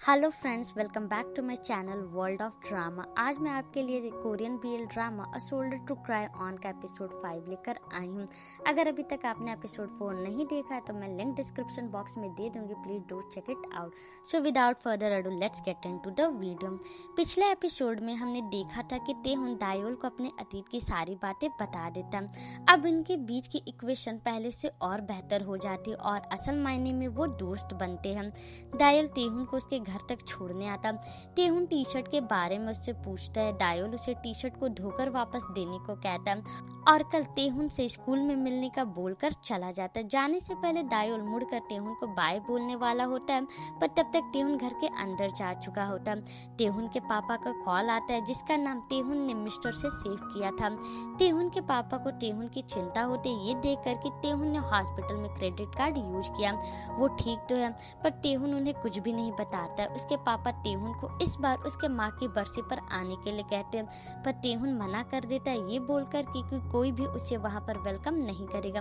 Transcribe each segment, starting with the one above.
Hello friends, welcome back to my channel world of drama. आज मैं आपके लिए Korean BL drama a shoulder to cry on का episode 5 लेकर आई हूँ। अगर अभी तक आपने एपिसोड 4 नहीं देखा है तो मैं लिंक डिस्क्रिप्शन बॉक्स में दे दूंगी, please do check it out. So without further ado let's get into the video. पिछले एपिसोड में हमने देखा था कि तेहुन दायोल को अपने अतीत की सारी बातें बता देता। अब इनके बीच की इक्वेशन पहले से और बेहतर हो जाती और असल मायने में वो दोस्त बनते हैं। दायोल तेहुन को उसके घर तक छोड़ने आता। तेहुन टी शर्ट के बारे में उससे पूछता है। दायोल उसे टी शर्ट को धोकर वापस देने को कहता है और कल तेहुन से स्कूल में मिलने का बोलकर चला जाता है। जाने से पहले दायोल मुड़कर तेहुन को बाय बोलने वाला होता है, पर तब तक तेहुन घर के अंदर जा चुका होता है। तेहुन के पापा का कॉल आता है जिसका नाम तेहुन ने मिस्टर से सेव किया था। तेहुन के पापा को तेहुन की चिंता होती है ये देख कर कि तेहुन ने हॉस्पिटल में क्रेडिट कार्ड यूज किया। वो ठीक तो है, पर तेहुन उन्हें कुछ भी नहीं बताता है। उसके पापा तेहुन को इस बार उसके माँ की बरसी पर आने के लिए कहते हैं, पर तेहुन मना कर देता है ये बोलकर कि कोई भी उसे वहाँ पर वेलकम नहीं करेगा।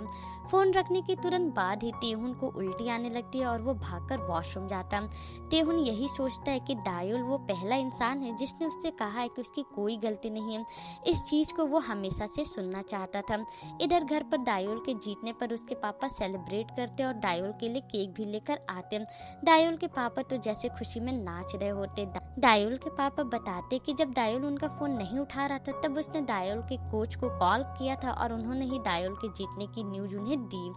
फोन रखने के तुरंत बाद ही तेहुन को उल्टी आने लगती है और वो भागकर वॉशरूम जाता है। तेहुन यही सोचता है कि दायोल वो पहला इंसान है जिसने उससे कहा है कि उसकी कोई गलती नहीं है। इस चीज को वो हमेशा से सुनना चाहता था। इधर घर पर दायोल के जीतने पर उसके पापा सेलिब्रेट करते और दायोल के लिए केक भी लेकर आते। दायोल के पापा तो जैसे खुशी में नाच रहे होते। दायोल के पापा बताते कि जब दायोल उनका फोन नहीं उठा रहा था तब उसने दायोल के कोच को कॉल किया था और उन्होंने ही दायोल के जीतने की न्यूज उन्हें दी।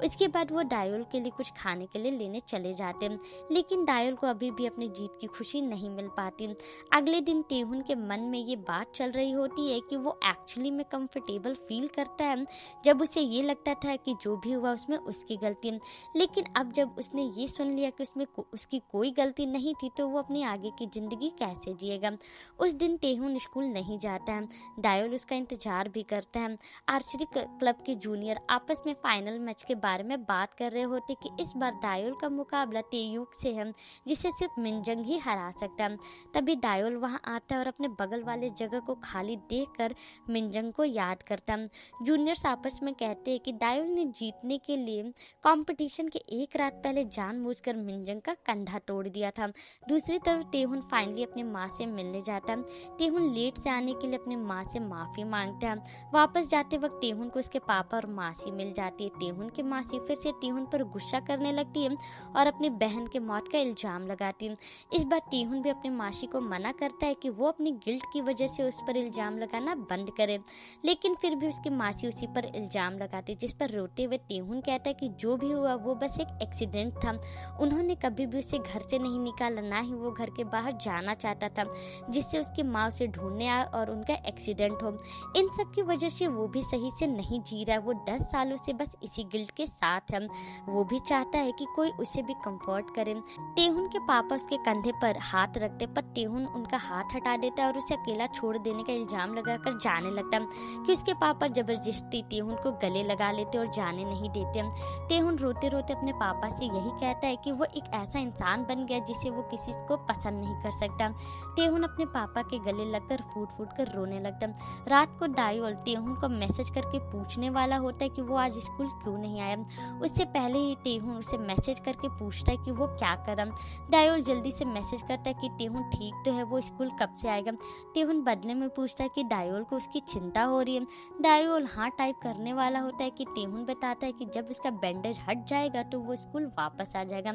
उसके बाद वो दायोल के लिए कुछ खाने के लिए लेने चले जाते, लेकिन दायोल को अभी भी अपनी जीत की खुशी नहीं मिल पाती। अगले दिन तेहुन के मन में ये बात चल रही होती है कि वो एक्चुअली में कंफर्टेबल फील करता है जब उसे ये लगता था कि जो भी हुआ उसमें उसकी गलती, लेकिन अब जब उसने ये सुन लिया कि उसमें उसकी कोई गलती नहीं थी तो वो अपनी आगे की जिंदगी कैसे जिएगा। उस दिन तेहुन स्कूल नहीं जाता है। दायोल उसका इंतजार भी करता है। आर्चरी क्लब के जूनियर आपस में फाइनल मैच के बारे में बात कर रहे होते कि इस बार दायोल का मुकाबला तेयुक से है जिसे सिर्फ मिनजंग ही हरा सकता है। तभी दायोल वहां आता है और अपने बगल वाले जगह को खाली देखकर मिनजंग को याद करता है। जूनियर्स आपस में कहते हैं कि दायोल ने जीतने के लिए कंपटीशन के एक रात पहले जानबूझकर मिनजंग का कंधा तोड़ दिया था। दूसरी तरफ तेहुन फाइनली अपनी माँ से मिलने जाता है। तेहुन लेट से आने के लिए अपनी माँ से माफी मांगता है। वापस जाते वक्त तेहुन को उसके पापा और मासी मिल जाती है। तेहुन की मासी फिर से तेहुन पर गुस्सा करने लगती है और अपनी बहन के मौत का इल्जाम लगाती है। इस बार तेहुन भी अपनी मासी को मना करता है कि वो अपनी गिल्ट की वजह से उस पर इल्जाम लगाना बंद करे, लेकिन फिर भी उसकी मासी उसी पर इल्जाम लगाती, जिस पर रोते हुए तेहुन कहता है कि जो भी हुआ वो बस एक एक्सीडेंट था। उन्होंने कभी भी उसे घर से नहीं निकाला, ना ही वो घर के बाहर जाना चाहता था जिससे उसकी माँ उसे ढूंढने आए और उनका एक्सीडेंट हो। इन सब की वजह से वो भी सही से नहीं जी रहा है। वो 10 सालों से बस इसी गिल्ट के साथ है। वो भी चाहता है कि कोई उसे भी कंफर्ट करे। तेहुन के पापा उसके कंधे पर हाथ रखते, पर तेहुन उनका हाथ हटा देता है और उसे अकेला छोड़ देने का इल्जाम लगाकर जाने लगता है कि उसके पापा जबरदस्ती तेहुन को गले लगा लेते और जाने नहीं देते। तेहुन रोते रोते अपने पापा से यही कहता है कि वो एक ऐसा इंसान बन गया जिसे वो किसी को पसंद नहीं कर सकता। तेहुन अपने पापा के गले लगकर फूट फूट कर रोने लगता। रात को दायोल तेहुन को मैसेज करके पूछने वाला होता है कि वो आज स्कूल क्यों नहीं आया। उससे पहले ही तेहुन उसे मैसेज करके पूछता है कि वो क्या कर रहा। दायोल जल्दी से मैसेज करता है कि तेहुन ठीक तो है, वो स्कूल कब से आएगा। तेहुन बदले में पूछता है कि दायोल को उसकी चिंता हो रही है। दायोल हाँ टाइप करने वाला होता है कि तेहुन बताता है कि जब इसका बैंडेज हट जाएगा तो वो स्कूल वापस आ जाएगा।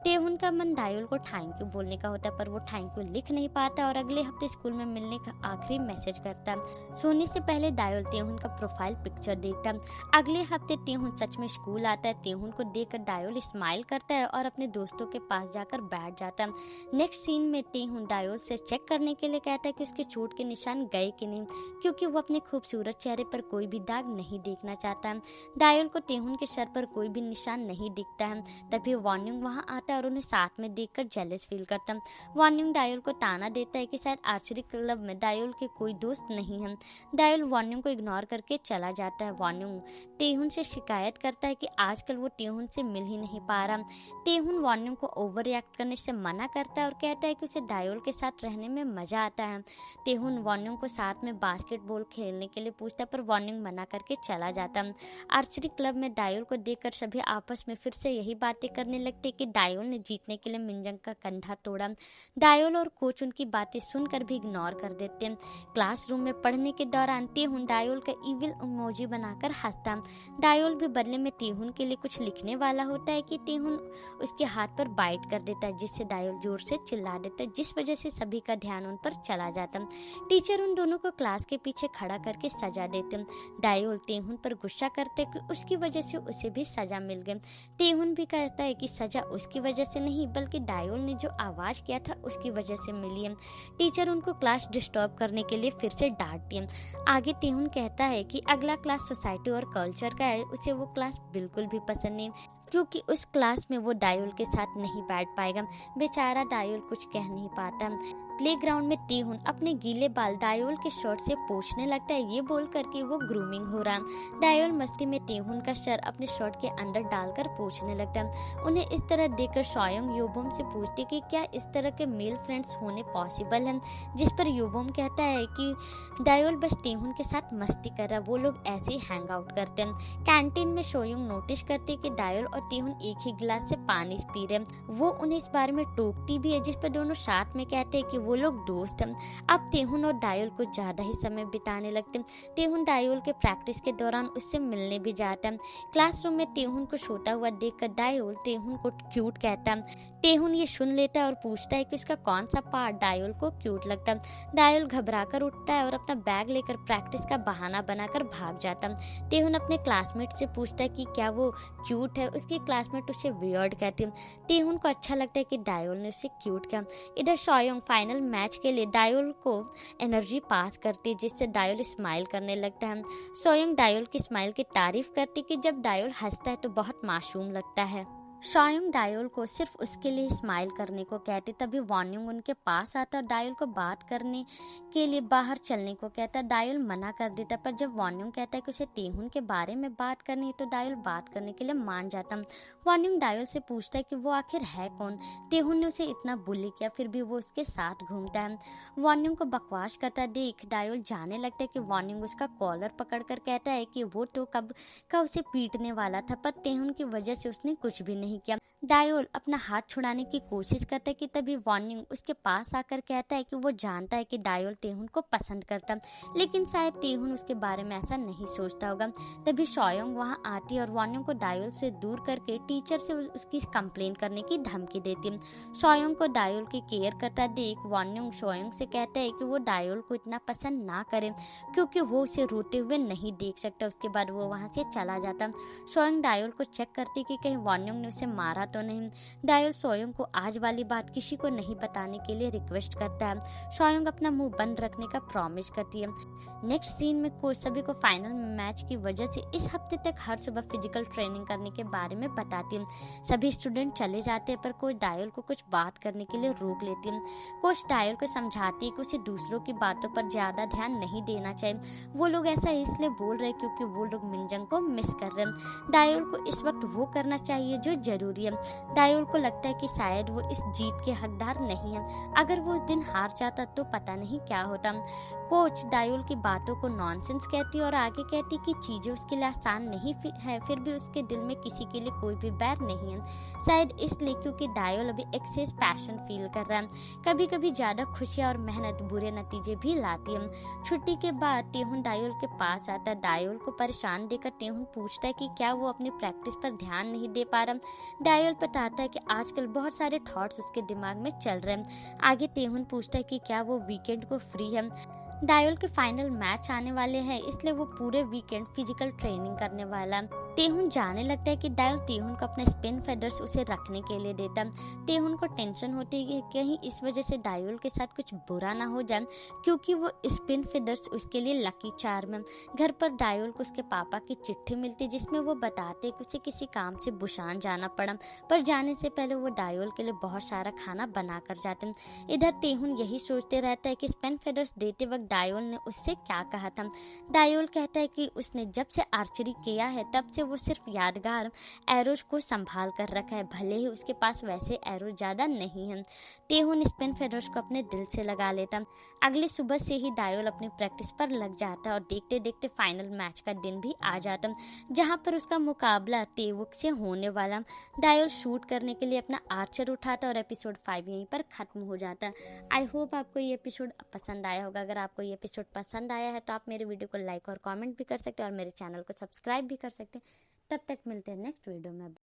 तेहुन का मन दायोल को थैंक यू बोलने का होता है, पर वो थैंक यू लिख नहीं पाता और अगले हफ्ते स्कूल में मिलने का आखिरी मैसेज करता है। सोने से पहले दायोल तेहुन का प्रोफाइल पिक्चर देखता है। अगले हफ्ते तेहुन सच में स्कूल आता है। तेहुन को देखकर दायोल स्माइल करता है और अपने दोस्तों के पास जाकर बैठ जाता है। नेक्स्ट सीन में तेहुन दायोल से चेक करने के लिए कहता है कि उसके चोट के निशान गए कि नहीं, क्योंकि वो अपने खूबसूरत चेहरे पर कोई भी दाग नहीं देखना चाहता है। दायोल को तेहुन के सर पर कोई भी निशान नहीं दिखता है। तभी वार्निंग वहां आता है और उन्हें साथ में देखकर जेलस फील करता है। वार्निंग दायोल को ताना देता है कि शायद आर्चरी क्लब में दायोल के कोई दोस्त नहीं है। दायोल वार्निंग को इग्नोर करके चला जाता है। वार्निंग तेहुन से शिकायत करता है कि आजकल वो तेहुन से मिल ही नहीं पा रहा। तेहुन वार्निंग को ओवर रिएक्ट करने से मना करता है और कहता है कि उसे दायोल के साथ रहने में मजा आता है। तेहुन वार्निंग को साथ में बास्केटबॉल खेलने के लिए पूछता है, पर वार्निंग मना करके चला जाता। आर्चरी क्लब में दायोल को देखकर सभी आपस में फिर से यही बातें करने लगते कि दायोल ने जीतने के लिए मिनजंग का का कंधा तोड़ा। डायोल और कोच उनकी बातें सुनकर भी इग्नोर कर देते हैं। क्लासरूम में पढ़ने के दौरान तेहुन डायोल का इविल इमोजी बनाकर हंसता। डायोल भी बदले में तेहुन के लिए कुछ लिखने वाला होता है कि तेहुन उसके हाथ पर बाइट कर देता है, जिससे डायोल जोर से चिल्ला देता है, जिस वजह से सभी का ध्यान उन पर चला जाता। टीचर उन दोनों को क्लास के पीछे खड़ा करके सजा देते। डायोल तेहुन पर गुस्सा करते कि उसकी वजह से उसे भी सजा मिल गई। तेहुन भी कहता है कि सजा उसकी वजह से नहीं बल्कि डायोल ने जो आवाज किया था उसकी वजह से मिली है। टीचर उनको क्लास डिस्टर्ब करने के लिए फिर से डांटती है। आगे तेहुन कहता है कि अगला क्लास सोसाइटी और कल्चर का है, उसे वो क्लास बिल्कुल भी पसंद नहीं क्योंकि उस क्लास में वो डायोल के साथ नहीं बैठ पाएगा। बेचारा डायोल कुछ कह नहीं पाता। प्लेग्राउंड में तेहुन अपने गीले बाल डायोल के शर्ट से पोंछने लगता है, ये बोलकर कि वो ग्रूमिंग हो रहा है। डायोल मस्ती में तेहुन का सर अपने शर्ट के अंदर डालकर पोंछने लगता है। उन्हें इस तरह देखकर सोयोंग योबोम से पूछती कि क्या इस तरह के मेल फ्रेंड्स होने पॉसिबल हैं, जिस पर योबोम कहता है कि डायोल बस तेहुन के साथ मस्ती कर रहा है, वो लोग ऐसे ही हैंग आउट करते हैं। कैंटीन में सोयोंग नोटिस करती कि डायोल और तेहुन एक ही गिलास से पानी पी रहे। वो उन्हें इस बारे में टोकती भी है, जिस पर दोनों साथ में कहते हैं कि वो लोग दोस्त हैं। अब तेहुन और डायोल को ज्यादा ही समय बिताने लगते हैं। तेहुन डायोल के प्रैक्टिस के दौरान उससे मिलने भी जाता है। क्लासरूम में तेहुन को सोता हुआ देखकर डायोल तेहुन को क्यूट कहता है। तेहुन ये सुन लेता है और पूछता है कि उसका कौन सा पार्ट डायोल को क्यूट लगता है। डायोल घबराकर उठता है और अपना बैग लेकर प्रैक्टिस का बहाना बनाकर भाग जाता है। तेहुन अपने क्लासमेट से पूछता है कि क्या वो क्यूट है। उसकी क्लासमेट उसे वियर्ड कहती है। तेहुन को अच्छा लगता है कि डायोल ने उसे क्यूट किया। इधर सोयोंग फाइनल मैच के लिए डायोल को एनर्जी पास करती है, जिससे डायोल स्माइल करने लगता है। सोयोंग डायोल की स्माइल की तारीफ करती कि जब डायोल हंसता है तो बहुत मासूम लगता है। सोयोंग डायोल को सिर्फ उसके लिए स्माइल करने को कहती। तभी वॉन्योंग उनके पास आता और डायोल को बात करने के लिए बाहर चलने को कहता। डायोल मना कर देता, पर जब वॉन्योंग कहता है कि उसे तेहुन के बारे में बात करनी है तो डायोल बात करने के लिए मान जाता। वॉन्योंग डायोल से पूछता है कि वो आखिर है कौन। तेहुन ने उसे इतना बुली किया फिर भी वो उसके साथ घूमता है। वॉन्योंग को बकवास करता देख डायोल जाने लगता है कि वॉन्योंग उसका कॉलर पकड़कर कहता है कि वो तो कब का उसे पीटने वाला था, पर तेहुन की वजह से उसने कुछ भी नहीं किया। डायोल अपना हाथ छुड़ाने की कोशिश करता है कि तभी वॉन्योंग उसके पास आकर कहता है कि वो जानता है कि डायोल तेहुन को पसंद करता, लेकिन शायद तेहुन उसके बारे में ऐसा नहीं सोचता होगा। तभी सोयोंग वहां आती है और वॉन्योंग को डायोल से दूर करके टीचर से उसकी कंप्लेन करने की धमकी देती है। सोयोंग को डायोल की केयर करता देख वॉन्योंग सोयोंग से कहता है कि वो डायोल को इतना पसंद ना करे क्योंकि वो उसे रोते हुए नहीं देख सकता। उसके बाद वो वहां से चला जाता। सोयोंग डायोल को चेक करती कि कहीं वॉन्योंग ने उसे मारा तो नहीं। डायोल सोयोंग को आज वाली बात किसी को नहीं बताने के लिए रिक्वेस्ट करता है। सोयोंग अपना मुंह बंद रखने का प्रॉमिस करती है। नेक्स्ट सीन में कोच सभी को फाइनल मैच की वजह से इस हफ्ते तक हर सुबह फिजिकल ट्रेनिंग करने के बारे में बताती है। सभी स्टूडेंट चले जाते हैं पर कोच डायोल को कुछ बात करने के लिए रोक लेती है। कोच डायोल को समझाती है कि उसे दूसरों की बातों पर ज्यादा ध्यान नहीं देना चाहिए। वो लोग ऐसा इसलिए बोल रहे क्योंकि वो लोग मिनजंग को मिस कर रहे हैं। डायोल को इस वक्त वो करना चाहिए जो जरूरी है। डायोल को लगता है कि शायद वो इस जीत के हकदार नहीं है। अगर वो उस दिन हार जाता तो पता नहीं क्या होता। कोच डायोल की बातों को नॉनसेंस कहती और आगे कहती कि चीजें उसके लिए आसान नहीं है, फिर भी उसके दिल में किसी के लिए कोई भी बैर नहीं है। शायद इसलिए क्योंकि डायोल अभी एक्सेस पैशन फील कर रहा है। कभी कभी ज्यादा खुशियां और मेहनत बुरे नतीजे भी लाती है। छुट्टी के बाद तेहुन डायोल के पास आता। डायोल को परेशान देखकर तेहुन पूछता है कि क्या वो अपनी प्रैक्टिस पर ध्यान नहीं दे पा रहा। डायोल बताता है कि आजकल बहुत सारे थॉट्स उसके दिमाग में चल रहे हैं। आगे तेहुन पूछता है कि क्या वो वीकेंड को फ्री है। डायोल के फाइनल मैच आने वाले हैं, इसलिए वो पूरे वीकेंड फिजिकल ट्रेनिंग करने वाला है। तेहुन जाने लगता है कि डायोल तेहुन को अपने स्पिन फेदर्स उसे रखने के लिए देता। तेहुन को टेंशन होती है कि कहीं इस वजह से डायोल के साथ कुछ बुरा ना हो जाए क्योंकि वो स्पिन फेदर्स उसके लिए लकी चार्म है। घर पर डायोल को उसके पापा की चिट्ठी मिलती जिसमें वो बताते कि उसे किसी काम से बुशान जाना पड़ा, पर जाने से पहले वो डायोल के लिए बहुत सारा खाना बना कर जाते। इधर तेहुन यही सोचते रहता है कि स्पिन फेदर्स देते वक्त डायोल ने उससे क्या कहा था। डायोल कहता है कि उसने जब से आर्चरी किया है तब से से वो सिर्फ यादगार एरोज को संभाल कर रखा है, भले ही उसके पास वैसे एरो ज़्यादा नहीं हैं। तेहुन स्पिन फेरोज को अपने दिल से लगा लेता। अगली सुबह से ही दायोल अपनी प्रैक्टिस पर लग जाता और देखते देखते फाइनल मैच का दिन भी आ जाता, जहां पर उसका मुकाबला टेवुक से होने वाला। दायोल शूट करने के लिए अपना आर्चर उठाता और एपिसोड 5 यहीं पर ख़त्म हो जाता। आई होप आपको ये एपिसोड पसंद आया होगा। अगर आपको ये एपिसोड पसंद आया है तो आप मेरे वीडियो को लाइक और कमेंट भी कर सकते हैं और मेरे चैनल को सब्सक्राइब भी कर सकते हैं। तब तक मिलते हैं नेक्स्ट वीडियो में।